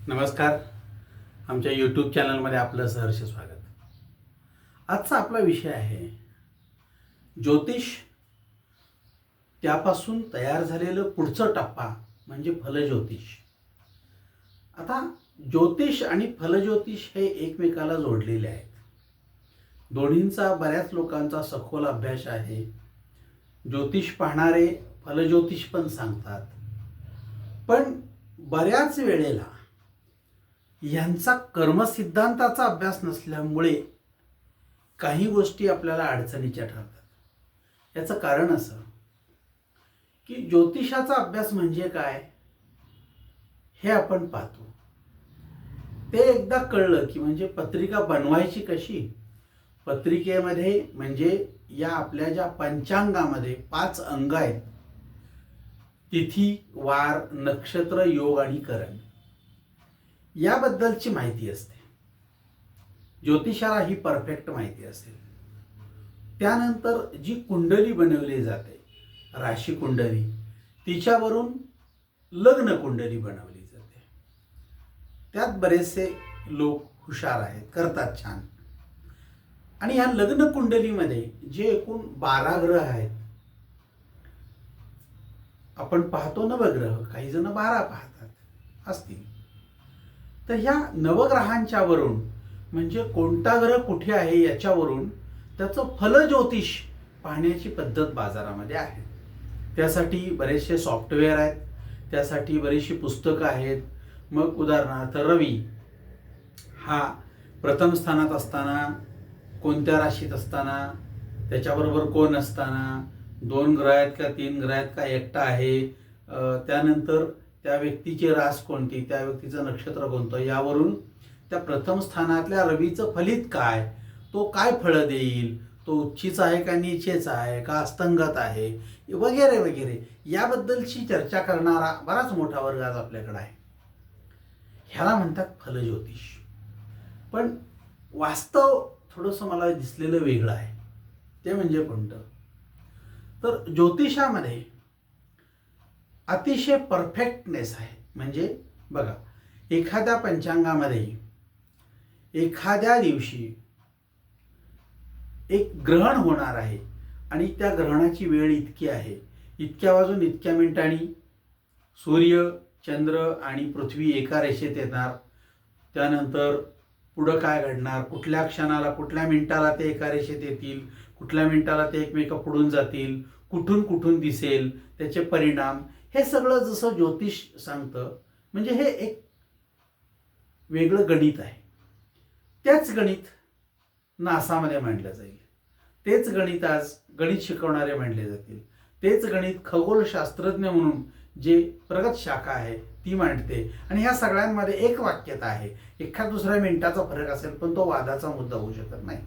नमस्कार. आमच्या यूट्यूब चॅनलमध्ये आपलं सहर्ष स्वागत. आजचा आपला विषय आहे ज्योतिष, त्यापासून तयार झालेलं पुढचं टप्पा म्हणजे फलज्योतिष. आता ज्योतिष आणि फलज्योतिष हे एकमेकाला जोडलेले आहेत. दोन्हींचा बऱ्याच लोकांचा सखोल अभ्यास आहे. ज्योतिष पाहणारे फलज्योतिष पण सांगतात, पण बऱ्याच वेळेला यांचा कर्मसिद्धांताचा अभ्यास नसल्यामुळे काही गोष्टी आपल्याला अडचणीच्या ठरतात. याचं कारण असं की ज्योतिषाचा अभ्यास म्हणजे काय हे आपण पाहतो. ते एकदा कळलं की म्हणजे पत्रिका बनवायची कशी. पत्रिकेमध्ये म्हणजे या आपल्या ज्या पंचांगामध्ये 5 अंग आहेत, तिथी, वार, नक्षत्र, योग आणि करण, याबद्दलची माहिती असते. ज्योतिषाला ही परफेक्ट माहिती असेल. त्यानंतर जी कुंडली बनवली जाते, राशी कुंडली, तिच्यावरून लग्न कुंडली बनवली जाते. त्यात बरेचसे लोक हुशार आहेत, करतात छान. आणि या लग्न कुंडलीमध्ये जे एकूण 12 ग्रह आहेत, आपण पाहतो नवग्रह, काही जण 12 पाहतात असतील, तर ह्या नवग्रहांच्या वरून म्हणजे कोणता ग्रह कुठे आहे याच्यावरून त्याचं फलज्योतिष पाहण्याची पद्धत बाजारामध्ये आहे. त्यासाठी बरेचसे सॉफ्टवेअर आहेत, त्यासाठी बरीचशी पुस्तकं आहेत. मग उदाहरणार्थ रवी हा प्रथम स्थानात असताना, कोणत्या राशीत असताना, त्याच्याबरोबर कोण असताना, 2 ग्रह आहेत का 3 ग्रह आहेत का एकटा आहे, त्यानंतर त्या व्यक्तीची रास कोणती, त्या व्यक्तीचं नक्षत्र कोणतं, यावरून त्या प्रथम स्थानातल्या रवीचं फलित काय, तो काय फळं देईल, तो उच्चीच आहे का नीचेच आहे का अस्तंगत आहे, वगैरे वगैरे याबद्दलची चर्चा करणारा बराच मोठा वर्ग आज आपल्याकडे आहे. ह्याला म्हणतात फलज्योतिष. पण वास्तव थोडंसं मला दिसलेलं वेगळं आहे. ते म्हणजे कोणतं, तर ज्योतिषामध्ये अतिशय परफेक्टनेस आहे. म्हणजे बघा, एखाद्या पंचांगामध्ये एखाद्या दिवशी एक ग्रहण होणार आहे आणि त्या ग्रहणाची वेळ इतकी आहे, इतक्या वाजून इतक्या मिनिटांनी सूर्य, चंद्र आणि पृथ्वी एका रेषेत येणार. त्यानंतर पुढं काय घडणार, कुठल्या क्षणाला, कुठल्या मिनिटाला ते एका रेषेत येतील, कुठल्या मिनिटाला ते एकमेका पुढून जातील, कुठून कुठून दिसेल, त्याचे परिणाम, हे सगळं जसं ज्योतिष सांगतं. म्हणजे हे एक वेगळं गणित आहे. त्याच गणित नासामध्ये मांडलं जाईल. तेच गणित आज गणित शिकवणारे मांडले जातील. तेच गणित खगोलशास्त्रज्ञ म्हणून जे प्रगत शाखा आहे ती मांडते. आणि ह्या सगळ्यांमध्ये एक वाक्यता आहे. एखाद दुसऱ्या मिनिटाचा फरक असेल, पण तो वादाचा मुद्दा होऊ शकत नाही.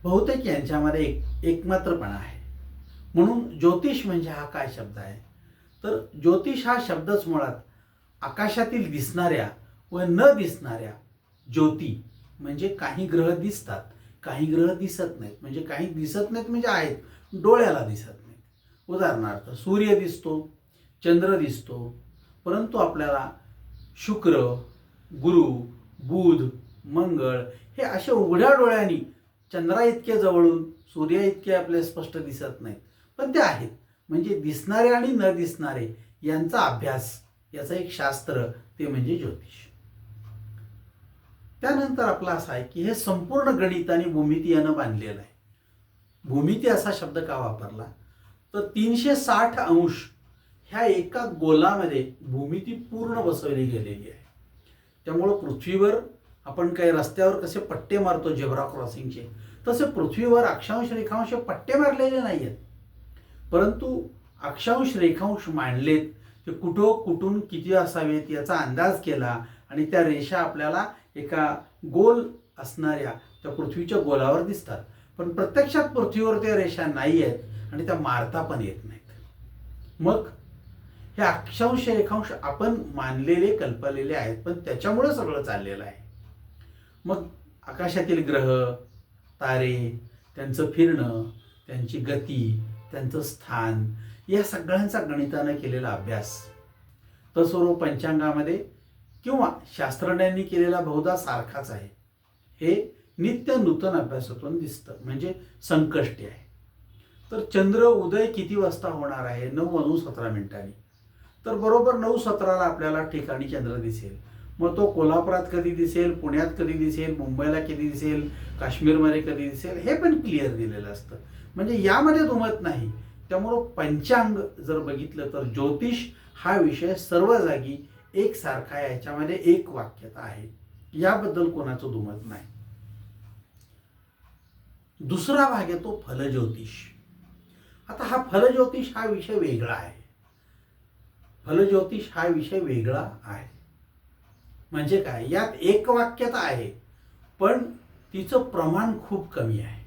बहुतेक यांच्यामध्ये एकमात्रपणा आहे. म्हणून ज्योतिष म्हणजे हा काय शब्द आहे, तर ज्योतिष हा शब्दच मुळात आकाशातील दिसणाऱ्या व न दिसणाऱ्या ज्योती, म्हणजे काही ग्रह दिसतात, काही ग्रह दिसत नाहीत. म्हणजे काही दिसत नाहीत म्हणजे आहेत, डोळ्याला दिसत नाहीत. उदाहरणार्थ सूर्य दिसतो, चंद्र दिसतो, परंतु आपल्याला शुक्र, गुरु, बुध, मंगळ हे असे उघड्या डोळ्यांनी चंद्रा इतके जवळून, सूर्य इतके आपल्याला स्पष्ट दिसत नाहीत, पण ते आहेत. म्हणजे दिसणारे आणि न दिसणारे यांचा अभ्यास, याचं एक शास्त्र, ते म्हणजे ज्योतिष. त्यानंतर आपला असा आहे की हे संपूर्ण गणित आणि भूमिती यानं बांधलेलं आहे. भूमिती असा शब्द का वापरला, तर 360 अंश ह्या एका गोलामध्ये भूमिती पूर्ण बसवली गेलेली आहे. त्यामुळं पृथ्वीवर आपण काही रस्त्यावर कसे पट्टे मारतो झेब्रा क्रॉसिंगचे, तसे पृथ्वीवर अक्षांश रेखांश पट्टे मारलेले नाही आहेत, परंतु अक्षांश रेखांश मांडलेत. ते कुठून किती असावेत याचा अंदाज केला आणि त्या रेषा आपल्याला एका गोल असणाऱ्या त्या पृथ्वीच्या गोलावर दिसतात. पण प्रत्यक्षात पृथ्वीवर त्या रेषा नाही आहेत आणि त्या मारता पण येत नाहीत. मग हे अक्षांश रेखांश आपण मानलेले, कल्पलेले आहेत, पण त्याच्यामुळे सगळं चाललेलं आहे. मग आकाशातील ग्रह, तारे, त्यांचं फिरणं, त्यांची गती, त्यांचं स्थान, या सगळ्यांचा गणितानं केलेला अभ्यास. तसं पंचांगामध्ये किंवा शास्त्रज्ञांनी केलेला बहुधा सारखाच आहे. हे नित्य नूतन अभ्यासातून दिसतं, म्हणजे संकष्टी आहे. तर चंद्र उदय किती वाजता होणार आहे? 9:17. तर बरोबर 9:17 आपल्याला ठिकाणी चंद्र दिसेल. मग तो कोल्हापुरात कधी दिसेल, पुण्यात कधी दिसेल, मुंबईला कधी दिसेल, काश्मीरमध्ये कधी दिसेल, हे पण क्लिअर दिलेलं असतं. म्हणजे यामध्ये दुमत नाही. त्यामुळं पंचांग जर बघितलं तर ज्योतिष हा विषय सर्व जागी एकसारखा आहे, याच्यामध्ये एक वाक्यता आहे, याबद्दल कोणाचं दुमत नाही. दुसरा भाग येतो फलज्योतिष. आता हा फलज्योतिष हा विषय वेगळा आहे. फलज्योतिष हा विषय वेगळा आहे म्हणजे काय? यात एक वाक्यता आहे, पण तिचं प्रमाण खूप कमी आहे.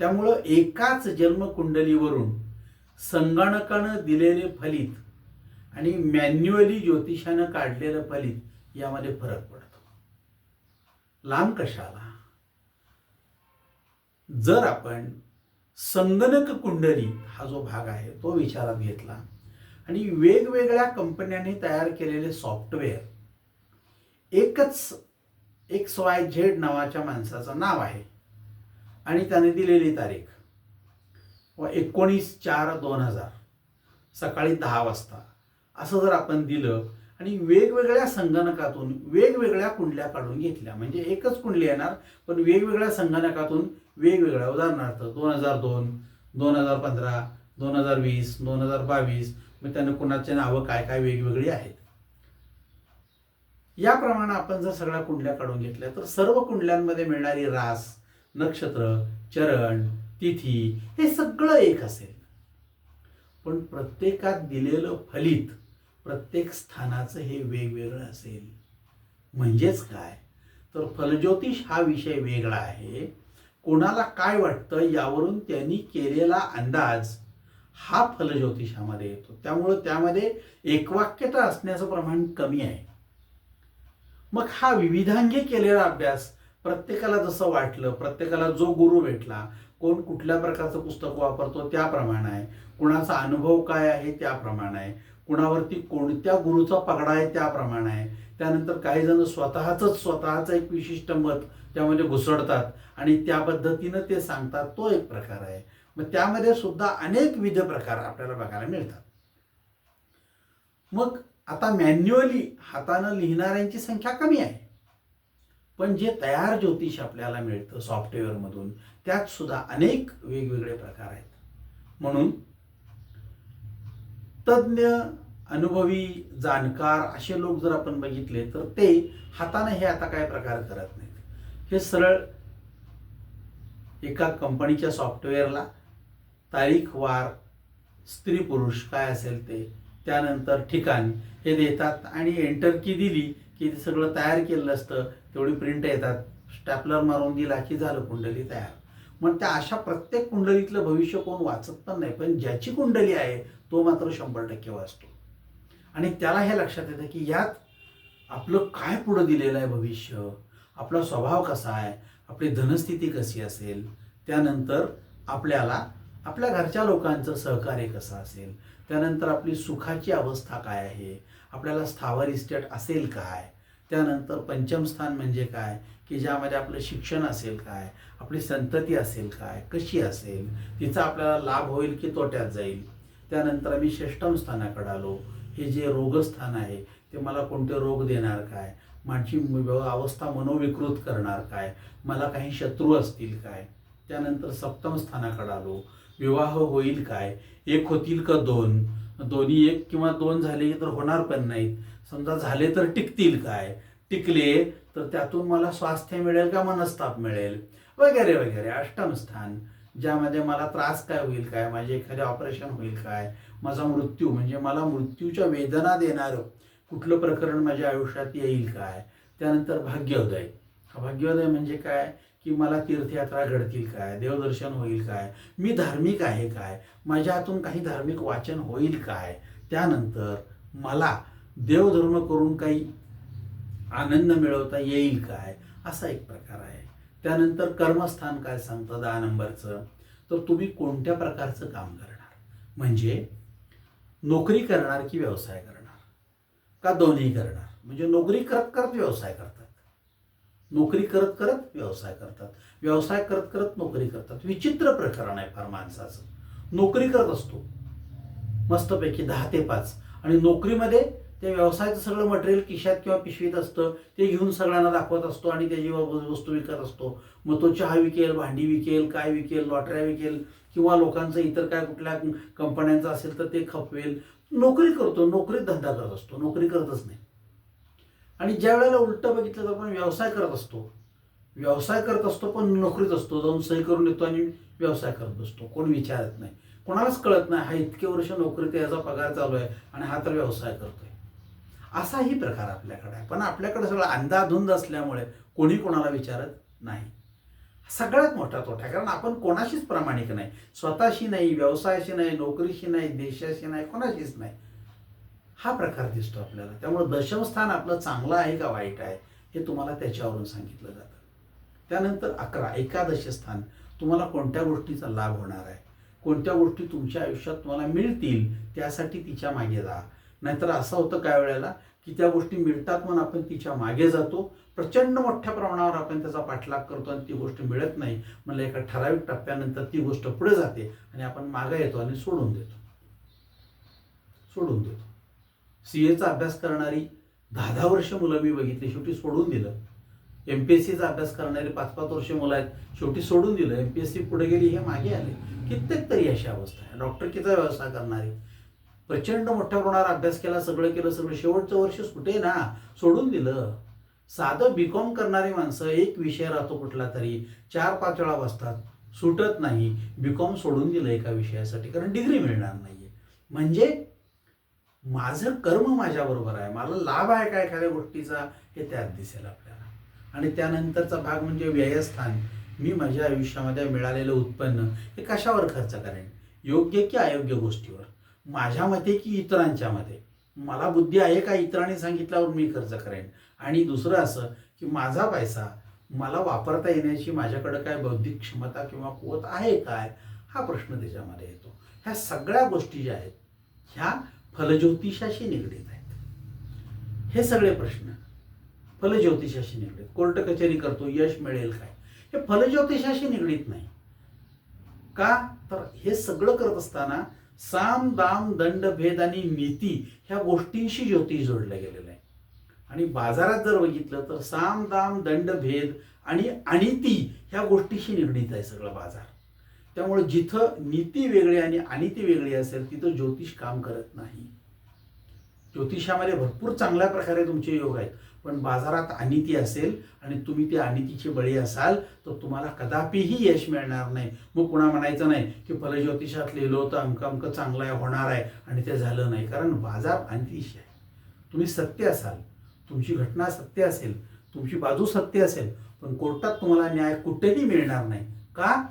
त्यामुळं एकाच जन्मकुंडलीवरून संगणकानं दिलेले फलित आणि मॅन्युअली ज्योतिषानं काढलेलं फलित यामध्ये फरक पडतो. लांब कशाला? जर आपण संगणक कुंडली हा जो भाग आहे तो विचारात घेतला आणि वेगवेगळ्या कंपन्यांनी तयार केलेले सॉफ्टवेअर, एकच XYZ नावाच्या माणसाचं नाव आहे आणि त्याने दिलेली तारीख 19/4/2000 सकाळी 10 वाजता असं जर आपण दिलं आणि वेगवेगळ्या संगणकातून वेगवेगळ्या कुंडल्या काढून घेतल्या, म्हणजे एकच कुंडली येणार पण वेगवेगळ्या संगणकातून वेगवेगळ्या, उदाहरणार्थ 2002, 2015, 2020, 2022, मग त्यानं कुणाचे नावं काय काय वेगवेगळी आहेत. याप्रमाणे आपण जर सगळ्या कुंडल्या काढून घेतल्या तर सर्व कुंडल्यांमध्ये मिळणारी रास, नक्षत्र, चरण, तिथी हे सगळं एक असेल. पण प्रत्येकात दिलेलं फलित प्रत्येक स्थानाचं हे वेगवेगळं असेल. म्हणजेच काय? तर फलज्योतिष हा विषय वेगळा आहे. कोणाला काय वाटतं यावरून त्यांनी केलेला अंदाज हा फलज्योतिषामध्ये येतो. त्यामुळं त्यामध्ये एकवाक्यता असण्याचं प्रमाण कमी आहे. मग हा विविधांगी केलेला अभ्यास प्रत्येकाला जसं वाटलं, प्रत्येकाला जो गुरु भेटला, कोण कुठल्या प्रकारचं पुस्तक वापरतो त्याप्रमाणे आहे, कुणाचा अनुभव काय आहे त्याप्रमाणे आहे, कुणावरती कोणत्या गुरुचा पगडा आहे त्याप्रमाणे आहे. त्यानंतर काही जण स्वतःचं एक विशिष्ट मत त्यामध्ये घुसडतात आणि त्या पद्धतीनं ते सांगतात, तो एक प्रकार आहे. मग त्यामध्ये सुद्धा अनेक विध प्रकार आपल्याला बघायला मिळतात. मग आता मॅन्युअली हातानं लिहिणाऱ्यांची संख्या कमी आहे, पण जे तयार ज्योतिष आपल्याला मिळतं सॉफ्टवेअरमधून त्यात सुद्धा अनेक वेगवेगळे प्रकार आहेत. म्हणून तज्ज्ञ, अनुभवी, जाणकार असे लोक जर आपण बघितले तर ते हाताने हे आता काय प्रकार करत नाहीत. हे सरळ एका कंपनीच्या सॉफ्टवेअरला तारीख, वार, स्त्री पुरुष काय असेल ते, त्यानंतर ठिकाण हे देतात आणि एंटर की दिली की ते सगळं तयार केलेलं असतं. तेवढी प्रिंट येतात, स्टॅपलर मारून दिला की झालं, कुंडली तयार. मग त्या अशा प्रत्येक कुंडलीतलं भविष्य कोण वाचत पण नाही, पण ज्याची कुंडली आहे तो मात्र 100% वाचतो. आणि त्याला हे लक्षात येतं की यात आपलं काय पुढं दिलेलं आहे भविष्य, आपला स्वभाव कसा आहे, आपली धनस्थिती कशी असेल, त्यानंतर आपल्याला आपल्या घरच्या लोकांचं सहकार्य कसं असेल, त्यानंतर आपली सुखाची अवस्था काय आहे, आपल्याला स्थावर इस्टेट असेल काय, त्यानंतर पंचम स्थान म्हणजे काय की ज्यामध्ये आपलं शिक्षण असेल काय, आपली संतती असेल काय, कशी असेल, तिचा आपल्याला लाभ होईल की तोट्यात जाईल. त्यानंतर आम्ही षष्ठम स्थानाकडे आलो, हे जे रोगस्थान आहे ते मला कोणते रोग देणार काय, माझी अवस्था मनोविकृत करणार काय, मला काही शत्रू असतील काय. त्यानंतर सप्तम स्थानाकडे आलो, विवाह होईल काय, एक होतील का दोन, दोन्ही एक किंवा दोन झाले तर होणार पण नाहीत, समजा झाले तर टिकतील काय, टिकले तर त्यातून मला स्वास्थ्य मिळेल का मनस्ताप मिळेल, वगैरे वगैरे. अष्टम स्थान, ज्यामध्ये मला त्रास काय होईल काय, माझे एखादे ऑपरेशन होईल काय, माझा मृत्यू म्हणजे मला मृत्यूच्या वेदना देणारं कुठलं प्रकरण माझ्या आयुष्यात येईल काय. त्यानंतर भाग्योदय, हा भाग्योदय म्हणजे काय की मला तीर्थयात्रा घडतील काय, देवदर्शन होईल काय, मी धार्मिक आहे काय, माझ्या हातून काही धार्मिक वाचन होईल काय, त्यानंतर मला देवधर्म करून काही आनंद मिळवता येईल काय, असा एक प्रकार आहे. त्यानंतर कर्मस्थान काय सांगतं 10 नंबरचं, तर तुम्ही कोणत्या प्रकारचं काम करणार, म्हणजे नोकरी करणार की व्यवसाय करणार, का दोन्ही करणार? म्हणजे नोकरी करत करत व्यवसाय करतात, नोकरी करत करत व्यवसाय करतात, व्यवसाय करत करत नोकरी करतात. विचित्र प्रकरण आहे फार माणसाचं. नोकरी करत असतो मस्तपैकी 10 ते 5 आणि नोकरीमध्ये त्या व्यवसायाचं सगळं मटेरियल खिशात किंवा पिशवीत असतं, ते घेऊन सगळ्यांना दाखवत असतो आणि त्याची वस्तू विकत असतो. मग तो चहा विकेल, भांडी विकेल, काय विकेल, लॉटऱ्या विकेल किंवा लोकांचं इतर काय कुठल्या कंपन्यांचं असेल तर ते खपवेल. नोकरी करतो, नोकरीत धंदा करत असतो, नोकरी करतच नाही. आणि ज्या वेळेला उलटं बघितलं तर आपण व्यवसाय करत असतो, व्यवसाय करत असतो पण नोकरीत असतो, जाऊन सही करून येतो आणि व्यवसाय करत बसतो. कोण विचारत नाही, कोणालाच कळत नाही हा इतके वर्ष नोकरीत याचा पगार चालू आहे आणि हा तर व्यवसाय करतोय. असाही प्रकार आपल्याकडे आहे. पण आपल्याकडे सगळं अंधाधुंद असल्यामुळे कोणी कोणाला विचारत नाही. सगळ्यात मोठा तोटा आहे, कारण आपण कोणाशीच प्रामाणिक नाही, स्वतःशी नाही, व्यवसायाशी नाही, नोकरीशी नाही, देशाशी नाही, कोणाशीच नाही. हा प्रकार दिसतो आपल्याला. त्यामुळे दशमस्थान आपलं चांगलं आहे का वाईट आहे हे तुम्हाला त्याच्यावरून सांगितलं जातं. त्यानंतर 11 एकादशी स्थान, तुम्हाला कोणत्या गोष्टीचा लाभ होणार आहे, कोणत्या गोष्टी तुमच्या आयुष्यात तुम्हाला मिळतील त्यासाठी तिच्या मागे जा. नाहीतर असं होतं काय वेळेला की त्या गोष्टी मिळतात म्हणून आपण तिच्या मागे जातो, प्रचंड मोठ्या प्रमाणावर आपण त्याचा पाठलाग करतो आणि ती गोष्ट मिळत नाही. म्हणजे एका ठराविक टप्प्यानंतर ती गोष्ट पुढे जाते आणि आपण मागे येतो आणि सोडून देतो. CAचा अभ्यास करणारी 10-10 वर्ष मुलं मी बघितली, शेवटी सोडून दिलं. MPSCचा अभ्यास करणारी 5-5 वर्ष मुलं आहेत, शेवटी सोडून दिलं. MPSC पुढे गेली, हे मागे आले. कित्येक तरी अशी अवस्था आहे. डॉक्टरकीचा व्यवसाय करणारी प्रचंड मोठ्या प्रमाणावर अभ्यास केला, सगळं केलं, शेवटचं वर्ष सुटे ना, सोडून दिलं. साधं BCom करणारी माणसं एक विषय राहतो कुठला तरी, 4-5 वेळा बसतात, सुटत नाही. BCom सोडून दिलं एका विषयासाठी, कारण डिग्री मिळणार नाहीये. म्हणजे माझं कर्म माझ्याबरोबर आहे, मला लाभ आहे का एखाद्या गोष्टीचा हे त्यात दिसेल आपल्याला. आणि त्यानंतरचा भाग म्हणजे व्ययस्थान. मी माझ्या आयुष्यामध्ये मिळालेलं उत्पन्न हे कशावर खर्च करेन, योग्य की अयोग्य गोष्टीवर, माझ्या मते की इतरांच्या मते, मला बुद्धी आहे का इतरांनी सांगितल्यावर मी खर्च करेन. आणि दुसरं असं की माझा पैसा मला वापरता येण्याची माझ्याकडे काय बौद्धिक क्षमता किंवा कुवत आहे काय, हा प्रश्न त्याच्यामध्ये येतो. ह्या सगळ्या गोष्टी ज्या आहेत ह्या फलज्योतिषाशी निगडीत आहेत. हे सगळे प्रश्न फलज्योतिषाशी निगडीत. कोर्ट कचेरी करतो, यश मिळेल काय, हे फलज्योतिषाशी निगडीत नाही. का तर हे सगळं करत असताना साम दाम दंड भेद आणि नीती ह्या गोष्टींशी ज्योतिष जोडलं गेलेलं आहे. आणि बाजारात जर बघितलं तर साम दाम दंड भेद आणि अनिती ह्या गोष्टीशी निगडीत आहे सगळं बाजार. त्यामुळे जिथं नीती वेगळी आणि अनिती वेगळी असेल तिथं ज्योतिष काम करत नाही. ज्योतिषामध्ये भरपूर चांगल्या प्रकारे तुमचे योग आहेत, पण बाजारात अनिती असेल आणि तुम्ही त्या अनितीचे बळी असाल तर तुम्हाला कदापिही यश मिळणार नाही. मग पुन्हा म्हणायचं नाही की फलज्योतिषात लिहिलं होतं अमकं चांगलं आहे, होणार आहे आणि ते झालं नाही, कारण बाजार अनितीशी आहे. तुम्ही सत्य असाल, तुमची घटना सत्य असेल, तुमची बाजू सत्य असेल, पण कोर्टात तुम्हाला न्याय कुठेही मिळणार नाही. का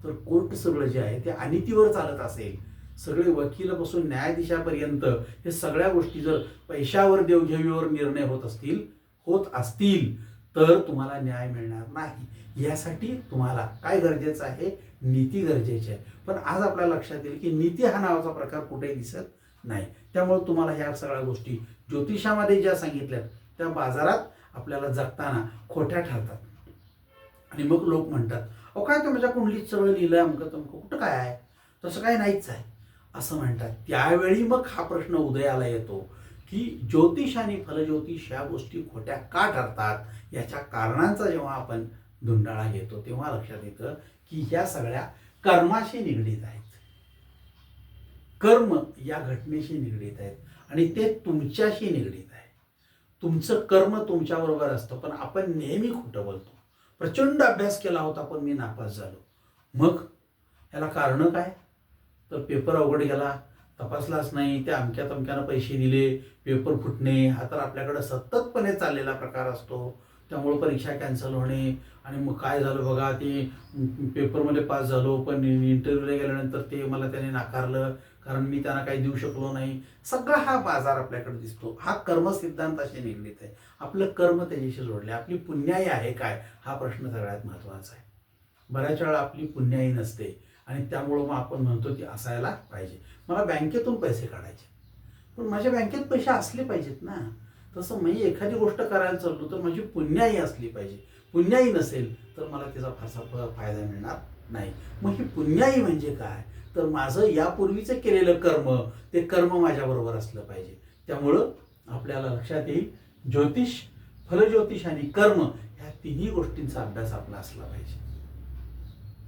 तर कोर्ट सगळं जे आहे ते अनितीवर चालत असेल. सगळे वकिलापासून न्यायाधीशापर्यंत हे सगळ्या गोष्टी जर पैशावर देवघेवीवर निर्णय होत असतील तर तुम्हाला न्याय मिळणार नाही. यासाठी तुम्हाला काय गरजेचं आहे, नीती गरजेची आहे. पण आज आपल्या लक्षात येईल की नीती हा नावाचा प्रकार कुठेही दिसत नाही. त्यामुळे तुम्हाला ह्या सगळ्या गोष्टी ज्योतिषामध्ये ज्या सांगितल्यात त्या बाजारात आपल्याला जगताना खोट्या ठरतात. आणि मग लोक म्हणतात अहो काय तर माझ्या कुंडलीत सगळं लिहिलंय अमकं तमकं, कुठं काय आहे, तसं काय नाहीच आहे असं म्हणतात. त्यावेळी मग हा प्रश्न उदयाला येतो की ज्योतिष आणि फलज्योतिष ह्या गोष्टी खोट्या का ठरतात. याच्या कारणांचा जेव्हा आपण धुंडाळा घेतो तेव्हा लक्षात येतं की ह्या सगळ्या कर्माशी निगडीत आहेत. कर्म या घटनेशी निगडीत आहेत आणि ते तुमच्याशी निगडीत आहे. तुमचं कर्म तुमच्याबरोबर असतं, पण आपण नेहमी खोटं बोलतो. प्रचंड अभ्यास केला होता पण मी नापास झालो. मग याला कारण काय, तर पेपर अवघड गेला, तपासलाच नाही, त्या अमक्या तमक्यानं पैसे दिले, पेपर फुटणे हा तर आपल्याकडं सततपणे चाललेला प्रकार असतो. त्यामुळं परीक्षा कॅन्सल होणे आणि मग काय झालं बघा, ते पेपरमध्ये पास झालो पण इंटरव्ह्यूला गेल्यानंतर ते मला त्याने नाकारलं कारण मी त्यांना काही देऊ शकलो नाही. सगळा हा बाजार आपल्याकडे दिसतो. हा कर्मसिद्धांताशी निगडीत आहे. आपलं कर्म त्याच्याशी जोडले. आपली पुण्याई आहे काय, हा प्रश्न सगळ्यात महत्त्वाचा आहे. बऱ्याच वेळा आपली पुण्याई नसते आणि त्यामुळं मग आपण म्हणतो की असायला पाहिजे. मला बँकेतून पैसे काढायचे, पण माझ्या बँकेत पैसे असले पाहिजेत ना. तसं मी एखादी गोष्ट करायला चाललो तर माझी पुण्याई असली पाहिजे. पुण्याई नसेल तर मला त्याचा फारसा फायदा मिळणार नाही. मग ही पुण्याई म्हणजे काय, तर माझं यापूर्वीचं केलेलं कर्म, ते कर्म माझ्याबरोबर असलं पाहिजे. त्यामुळं आपल्याला लक्षात येईल, ज्योतिष, फलज्योतिष आणि कर्म ह्या तिन्ही गोष्टींचा अभ्यास आपला असला पाहिजे.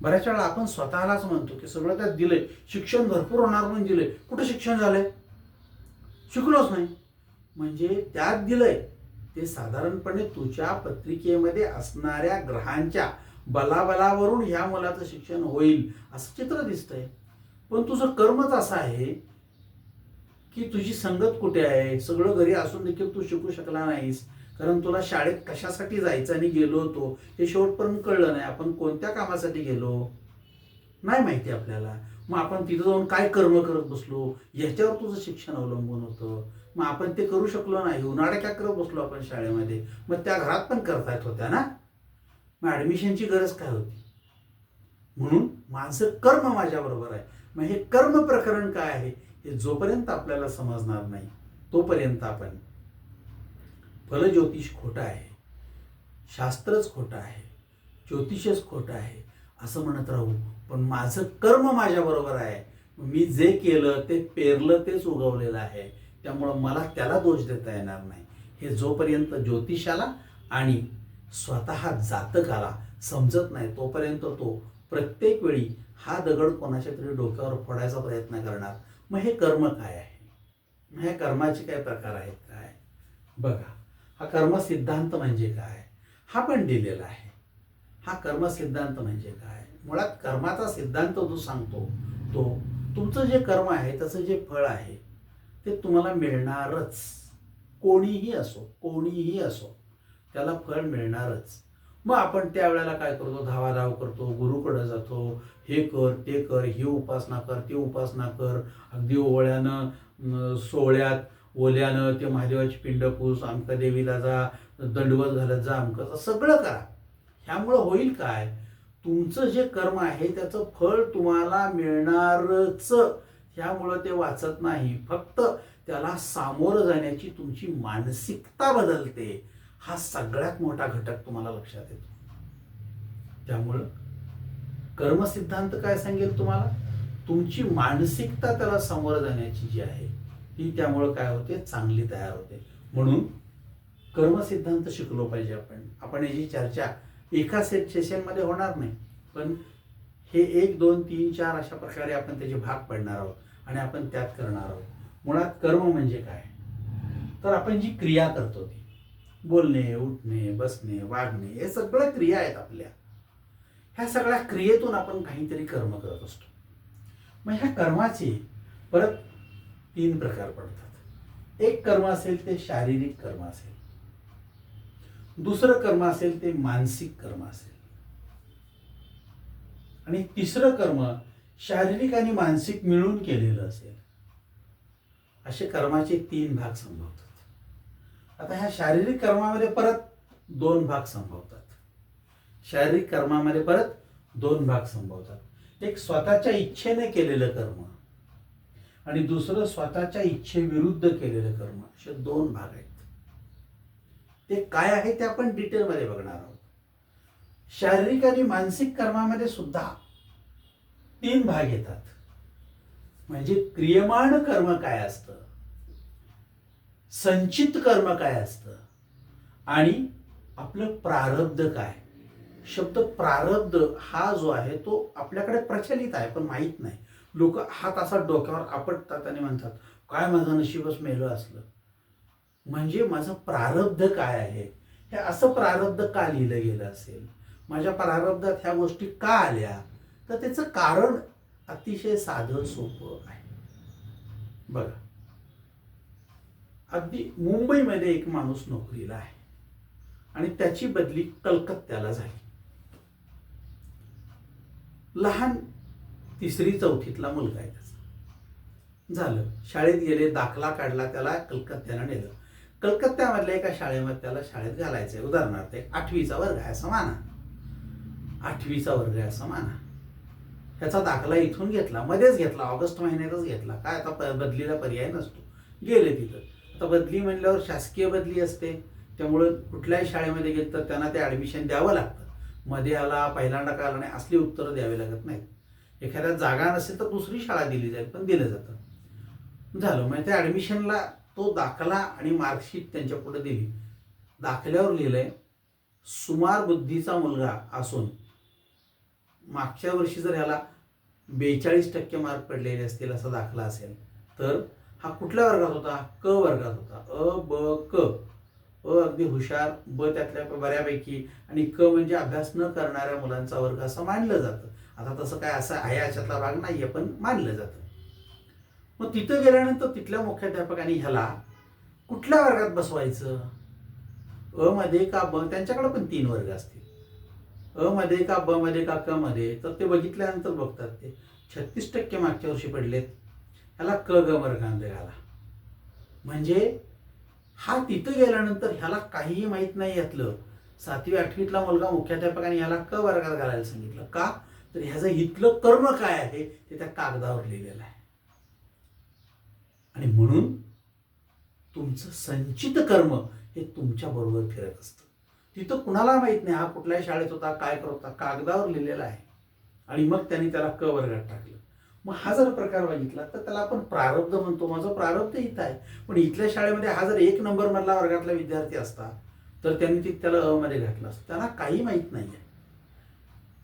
बऱ्याच वेळा आपण स्वतःलाच म्हणतो की सगळं त्यात दिलंय, शिक्षण भरपूर होणार म्हणून दिलंय. कुठं शिक्षण झालंय? शिकलोच नाही. म्हणजे त्यात दिलंय ते साधारणपणे तुझ्या पत्रिकेमध्ये असणाऱ्या ग्रहांच्या बलाबलावरून ह्या मुलाचं शिक्षण होईल असं चित्र दिसतंय. पण तुझं कर्मच असं आहे की तुझी संगत कुठे आहे, सगळं घरी असून देखील तू शिकू शकला नाहीस. कारण तुला शाळेत कशासाठी जायचं आणि गेलो होतो हे शेवटपर्यंत कळलं नाही. आपण कोणत्या कामासाठी गेलो नाही माहिती आपल्याला. मग आपण तिथं जाऊन काय कर्म करत बसलो याच्यावर तुझं शिक्षण अवलंबून होतं. मग आपण ते करू शकलो नाही, उन्हाळ्या काय करत बसलो आपण शाळेमध्ये, मग त्या घरात पण करता येत होत्या ना. मग ॲडमिशनची गरज काय होती? म्हणून माझं कर्म माझ्याबरोबर आहे. मग हे कर्म प्रकरण काय आहे हे जोपर्यंत आपल्याला समजणार नाही तोपर्यंत आपण फलज्योतिष खोटं आहे, शास्त्रच खोटं आहे, ज्योतिषच खोटं आहे असं म्हणत राहू. पण माझं कर्म माझ्याबरोबर आहे. मी जे केलं ते पेरलं तेच उगवलेलं आहे. त्यामुळं मला त्याला दोष देता येणार नाही. हे जोपर्यंत ज्योतिषाला आणि स्वतः जातकाला समजत नाही तोपर्यंत तो प्रत्येक वेळी हा दगड कोणाच्या तरी डोक्यावर फोडायचा प्रयत्न करणार. मग हे कर्म काय आहे, मग ह्या कर्माचे काय प्रकार आहेत काय बघा. हा कर्म सिद्धांत म्हणजे काय हा पण दिलेला आहे. हा कर्म सिद्धांत म्हणजे काय, मुळात कर्माचा सिद्धांत जो सांगतो तो तुमचं जे कर्म आहे त्याचं जे फळ आहे ते तुम्हाला मिळणारच. कोणीही असो त्याला फळ मिळणारच. मग आपण त्यावेळेला काय करतो, धावाधाव करतो, गुरुकडे जातो, हे कर ते कर, ही उपासना कर ती उपासना कर, अगदी ओवळ्यानं सोहळ्यात ओल्यानं ते महादेवाची पिंड पूस, अमका देवीला जा, दंडवत घालत जा, अमकं सगळं करा. ह्यामुळं होईल काय, तुमचं जे कर्म आहे त्याचं फळ तुम्हाला मिळणारच. ह्यामुळं ते वाचत नाही, फक्त त्याला सामोरं जाण्याची तुमची मानसिकता बदलते. हा सगळ्यात मोठा घटक तुम्हाला लक्षात येतो. त्यामुळं कर्मसिद्धांत काय सांगेल तुम्हाला, तुमची मानसिकता त्याला सामोरं जाण्याची जी आहे ती त्यामुळं काय होते, चांगली तयार होते. म्हणून कर्मसिद्धांत शिकलो पाहिजे आपण याची चर्चा एका सेशनमध्ये होणार नाही, पण हे 1, 2, 3, 4 अशा प्रकारे आपण त्याचे भाग पडणार आहोत आणि आपण त्यात करणार आहोत. मुळात कर्म म्हणजे काय, तर आपण जी क्रिया करतो ती बोलणे, उठणे, बसणे, वागणे हे सगळ्या क्रिया आहेत आपल्या. ह्या सगळ्या क्रियेतून आपण काहीतरी कर्म करत असतो. मग ह्या कर्माचे परत 3 प्रकार पडतात. एक कर्म असेल ते शारीरिक कर्म असेल, दुसरं कर्म असेल ते मानसिक कर्म असेल, आणि तिसरं कर्म शारीरिक आणि मानसिक मिळून केलेलं असेल. असे कर्माचे 3 भाग संभवतात. आता ह्या शारीरिक कर्मामध्ये परत 2 भाग संभवतात. शारीरिक कर्मामध्ये परत 2 भाग संभवतात. एक स्वतःच्या इच्छेने केलेलं कर्म आणि दुसरं स्वतःच्या इच्छेविरुद्ध केलेलं कर्म, असे 2 भाग आहेत. ते काय आहे ते आपण डिटेलमध्ये बघणार आहोत. शारीरिक आणि मानसिक कर्मामध्ये सुद्धा 3 भाग येतात. म्हणजे क्रियमाण कर्म काय असतं, संचित कर्म काय असतं आणि आपलं प्रारब्ध काय. शब्द प्रारब्ध हा जो आहे तो आपल्याकडे प्रचलित आहे पण माहीत नाही. लोक हात असा डोक्यावर आपटतात आणि म्हणतात काय माझं नशीबच मेलं असलं. म्हणजे माझं प्रारब्ध काय आहे, हे असं प्रारब्ध का लिहिलं गेलं असेल, माझ्या प्रारब्धात ह्या गोष्टी का आल्या, तर त्याचं कारण अतिशय साधं सोपं आहे. बघा, अगदी मुंबईमध्ये एक माणूस नोकरीला आहे आणि त्याची बदली कलकत्त्याला झाली. लहान 3री-4थीतला मुलगा आहे त्याचा. झालं, शाळेत गेले, दाखला काढला, त्याला कलकत्त्याला नेलं. कलकत्त्यामधल्या एका शाळेमध्ये त्याला शाळेत घालायचंय. उदाहरणार्थ 8वीचा वर्ग आहे असं माना, 8वीचा वर्ग आहे असं माना. ह्याचा दाखला इथून घेतला, मध्येच घेतला, ऑगस्ट महिन्यातच घेतला, काय आता बदलीला पर्याय नसतो. गेले तिथं, आता बदली म्हणल्यावर शासकीय बदली असते, त्यामुळं कुठल्याही शाळेमध्ये गेलं तर त्यांना ते ॲडमिशन द्यावं लागतं. मध्ये आला, पहिल्यांदा का आला नाही, असली उत्तरं द्यावी लागत नाहीत. एखाद्या जागा नसेल तर दुसरी शाळा दिली जाईल, पण दिलं जातं. झालं मग त्या ॲडमिशनला तो दाखला आणि मार्कशीट त्यांच्या पुढे दिली. दाखल्यावर लिहिलंय सुमार बुद्धीचा मुलगा असून मागच्या वर्षी जर ह्याला 42% मार्क पडलेले असतील असा दाखला असेल तर हा कुठल्या वर्गात होता? क वर्गात होता. अ ब क. अ अगदी हुशार, ब त्यातल्या बऱ्यापैकी, आणि क म्हणजे अभ्यास न करणाऱ्या मुलांचा वर्ग असं मानलं जातं. आता तसं काय असं आहे याच्यातला भाग नाहीये, पण मानलं जातं. मग तिथं गेल्यानंतर तिथल्या मुख्याध्यापकांनी ह्याला कुठल्या वर्गात बसवायचं? अ मध्ये का ब? त्यांच्याकडे पण 3 वर्ग असतील. अ मध्ये का ब मध्ये का क मध्ये? तर ते बघितल्यानंतर बघतात ते 36% मागच्या वर्षी पडलेत, ह्याला क ग वर्गामध्ये घाला. म्हणजे हा तिथं गेल्यानंतर ह्याला काहीही माहीत नाही यातलं. 7वी-8वीतला मुलगा मुख्याध्यापकाने ह्याला क वर्गात घालायला सांगितलं. का? तर ह्याचं इथलं कर्म काय आहे ते त्या कागदावर लिहिलेलं आहे. आणि म्हणून तुमचं संचित कर्म हे तुमच्या बरोबर फिरत असतं. तिथं कुणाला माहित नाही हा कुठल्याही शाळेत होता, काय करत होता, कागदावर लिहिलेला आहे. आणि मग त्यांनी त्याला क वर्गात टाकलं. मग हा जर प्रकार बघितला तर त्याला आपण प्रारब्ध म्हणतो. माझं प्रारब्ध इथं आहे. पण इथल्या शाळेमध्ये हा जर 1 नंबर मधला वर्गातला विद्यार्थी असता तर त्यांनी त्याला अ मध्ये घातलं असतं. त्यांना काही माहीत नाही आहे.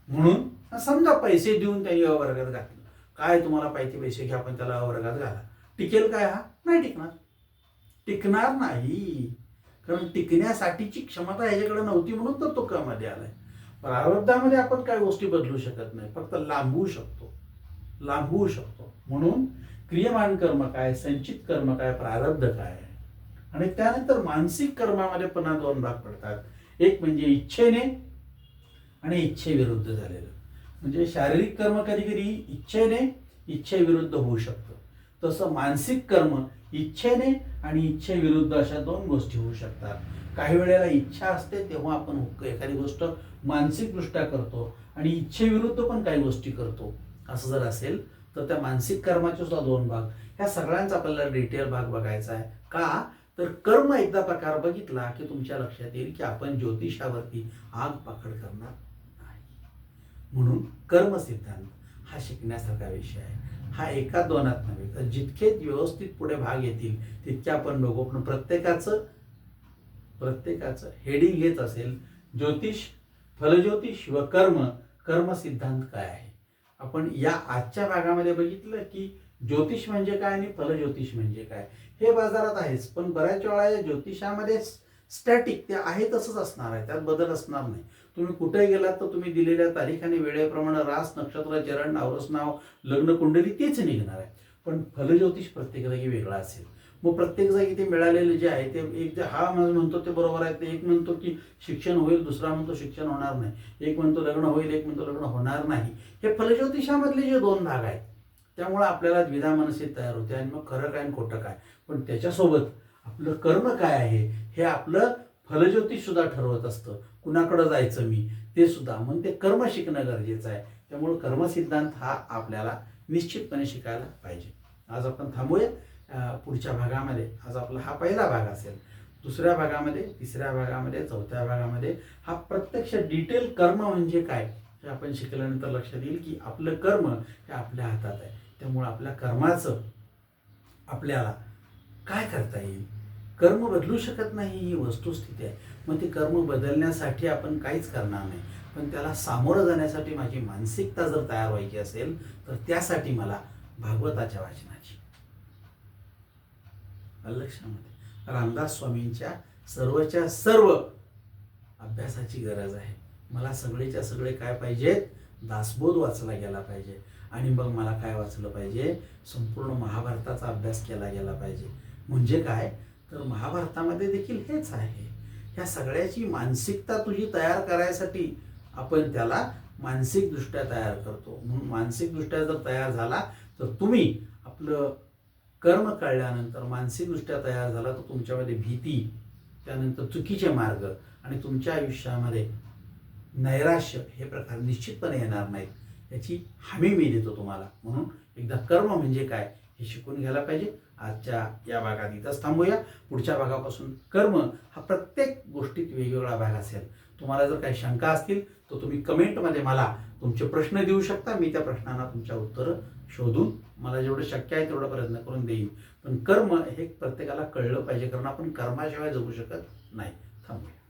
म्हणून समजा पैसे देऊन त्यांनी अ वर्गात घातलं. काय तुम्हाला पाहिजे पैसे घ्या, पण त्याला अ वर्गात घाला. टिकेल काय? हा नाही टिकणार. टिकणार नाही. कारण टिकण्यासाठीची क्षमता ह्याच्याकडे नव्हती, म्हणून तर तो क मध्ये आलाय. प्रारब्धामध्ये आपण काय गोष्टी बदलू शकत नाही, फक्त लांबवू शकतो. म्हणून क्रियमान कर्म काय, संचित कर्म काय, प्रारब्ध काय. आणि त्यानंतर मानसिक कर्मामध्ये पुन्हा 2 भाग पडतात. एक म्हणजे इच्छेने आणि इच्छेविरुद्ध झालेलं. म्हणजे शारीरिक कर्म कधी कधी इच्छेविरुद्ध होऊ शकतं. तसं मानसिक कर्म इच्छेने आणि इच्छेविरुद्ध अशा 2 गोष्टी होऊ शकतात. काही वेळेला इच्छा असते तेव्हा आपण एखादी गोष्ट मानसिकदृष्ट्या करतो आणि इच्छेविरुद्ध पण काही गोष्टी करतो. असं जर असेल तर त्या मानसिक कर्माचे सुद्धा 2 भाग, ह्या सगळ्यांचा आपल्याला डिटेल भाग बघायचा आहे. का? तर कर्म एकदा प्रकार बघितला की तुमच्या लक्षात येईल की आपण ज्योतिषावरती आग पाखड करणार नाही. म्हणून कर्म सिद्धांत हा शिकण्यासारखा विषय आहे. हा 1-2 नव्हे, तर जितके व्यवस्थित पुढे भाग येतील तितके आपण बघू. पण प्रत्येकाचं हेडिंग हेच असेल, ज्योतिष, फलज्योतिष व कर्म सिद्धांत काय आहे. आपण या आजच्या भागामध्ये बघितलं की ज्योतिष म्हणजे काय आणि फलज्योतिष म्हणजे काय. हे बाजारात आहेच, पण बऱ्याच वेळा या ज्योतिषामध्ये स्टॅटिक ते आहे तसंच असणार आहे, त्यात बदल असणार नाही. तुम्ही कुठे गेलात तर तुम्ही दिलेल्या तारीख आणि वेळेप्रमाणे रास, नक्षत्र, चरण, नावरस नाव, लग्न कुंडली तेच निघणार आहे. पण फलज्योतिष प्रत्येक जागी वेगळा असेल. मग प्रत्येक जागी ते मिळालेले जे आहे ते एक हा म्हणतो ते बरोबर आहे, ते एक म्हणतो की शिक्षण होईल, दुसरा म्हणतो शिक्षण होणार नाही, एक म्हणतो लग्न होईल, एक म्हणतो लग्न होणार नाही. हे फलज्योतिषामधले जे 2 भाग आहेत त्यामुळे आपल्याला द्विधा मनस्थिती तयार होते आणि मग खरं काय आणि खोटं काय. पण त्याच्यासोबत आपलं कर्म काय आहे हे आपलं फलज्योतिष सुद्धा ठरवत असतं. कुणाकडं जायचं मी ते सुद्धा, म्हणून ते कर्म शिकणं गरजेचं आहे. त्यामुळे कर्मसिद्धांत हा आपल्याला निश्चितपणे शिकायला पाहिजे. आज आपण थांबूया. पुढच्या भागामध्ये, आज आपला हा पहिला भाग असेल, दुसऱ्या भागामध्ये, तिसऱ्या भागामध्ये, चौथ्या भागामध्ये हा प्रत्यक्ष डिटेल कर्म म्हणजे काय हे आपण शिकल्यानंतर लक्षात येईल की आपलं कर्म हे आपल्या हातात आहे. त्यामुळे आपल्या कर्माचं आपल्याला काय करता येईल. कर्म बदलू शकत नाही ही वस्तुस्थिती आहे. मग ते कर्म बदलण्यासाठी आपण काहीच करणार नाही, पण त्याला सामोरं जाण्यासाठी माझी मानसिकता जर तयार व्हायची असेल तर त्यासाठी मला भागवताच्या वाचनाची, लक्षामध्ये रामदास स्वामींच्या सर्वच्या सर्व अभ्यासाची गरज आहे. मला सगळेच्या सगळे काय पाहिजेत, दासबोध वाचला गेला पाहिजे. आणि मग मला काय वाचलं पाहिजे, संपूर्ण महाभारताचा अभ्यास केला गेला पाहिजे. म्हणजे काय तर महाभारतामध्ये देखील हेच आहे. ह्या सगळ्याची मानसिकता तुझी तयार करायसाठी आपण त्याला मानसिकदृष्ट्या तयार करतो. म्हणून मानसिकदृष्ट्या जर तयार झाला तर तुम्ही आपलं कर्म कळल्यानंतर मानसिकदृष्ट्या तयार झाला तर तुमच्यामध्ये भीती, त्यानंतर चुकीचे मार्ग आणि तुमच्या आयुष्यामध्ये नैराश्य हे प्रकार निश्चितपणे येणार नाहीत. याची हमी मी देतो तुम्हाला. म्हणून एकदा कर्म म्हणजे काय हे शिकून घ्यायला पाहिजे. आजच्या या भागात इथंच थांबूया. पुढच्या भागापासून कर्म हा प्रत्येक गोष्टीत वेगवेगळा भाग असेल. तुम्हाला जर काही शंका असतील तर तुम्ही कमेंटमध्ये मला तुमचे प्रश्न देऊ शकता. मी त्या प्रश्नांना तुमच्या उत्तरं शोधून मला जेवढं शक्य आहे तेवढा प्रयत्न करून देईन. पण कर्म हे प्रत्येकाला कळलं पाहिजे, कारण आपण कर्माशिवाय जगू शकत नाही. थांबूया.